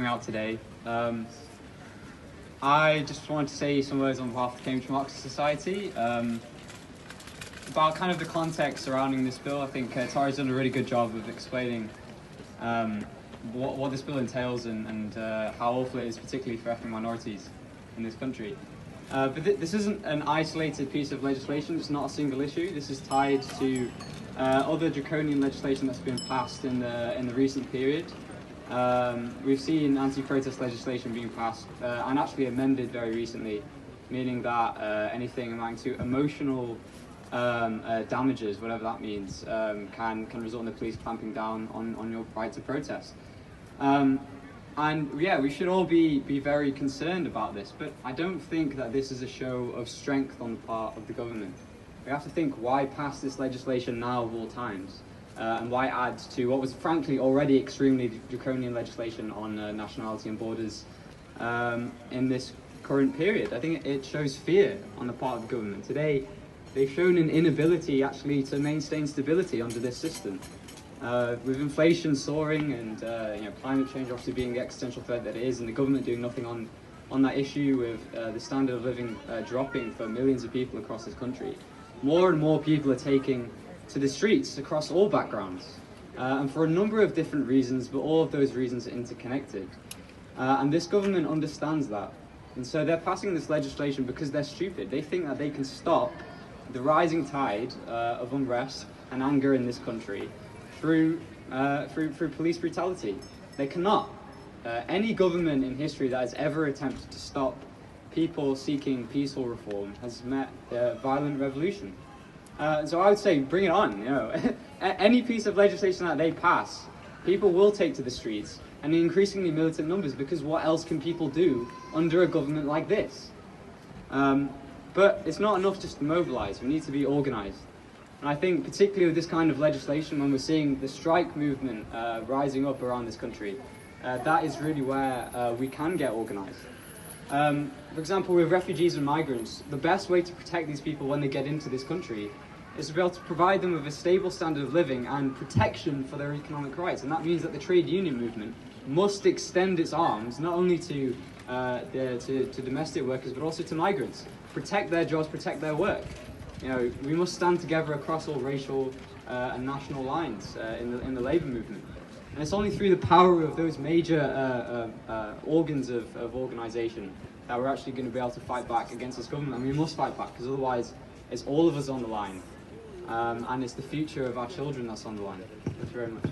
coming out today. I just wanted to say some words on behalf of the Cambridge Marxist Society about kind of the context surrounding this bill. I think Tara's done a really good job of explaining what this bill entails and how awful it is, particularly for ethnic minorities in this country. But this isn't an isolated piece of legislation. It's not a single issue. This is tied to other draconian legislation that's been passed in the recent period. We've seen anti-protest legislation being passed and actually amended very recently, meaning that anything amounting to emotional damages, whatever that means, can result in the police clamping down on your right to protest. And yeah, we should all be very concerned about this, but I don't think that this is a show of strength on the part of the government. We have to think, why pass this legislation now of all times? And why add to what was frankly already extremely draconian legislation on nationality and borders in this current period? I think it shows fear on the part of the government. Today, they've shown an inability actually to maintain stability under this system. With inflation soaring and climate change obviously being the existential threat that it is, and the government doing nothing on that issue, with the standard of living dropping for millions of people across this country, more and more people are taking to the streets across all backgrounds, and for a number of different reasons, but all of those reasons are interconnected. And this government understands that, and so they're passing this legislation because they're stupid. They think that they can stop the rising tide of unrest and anger in this country through police brutality. They cannot. Any government in history that has ever attempted to stop people seeking peaceful reform has met violent revolution. So I would say, bring it on. Any piece of legislation that they pass, people will take to the streets, and in increasingly militant numbers, because what else can people do under a government like this? But it's not enough just to mobilise. We need to be organised. And I think particularly with this kind of legislation, when we're seeing the strike movement rising up around this country, that is really where we can get organised. For example, with refugees and migrants, the best way to protect these people when they get into this country is to be able to provide them with a stable standard of living and protection for their economic rights. And that means that the trade union movement must extend its arms not only to domestic workers but also to migrants. Protect their jobs, protect their work. We must stand together across all racial and national lines in the labour movement. And it's only through the power of those major organs of organisation that we're actually going to be able to fight back against this government. And we must fight back, because otherwise it's all of us on the line. And it's the future of our children that's on the line. Thank you very much.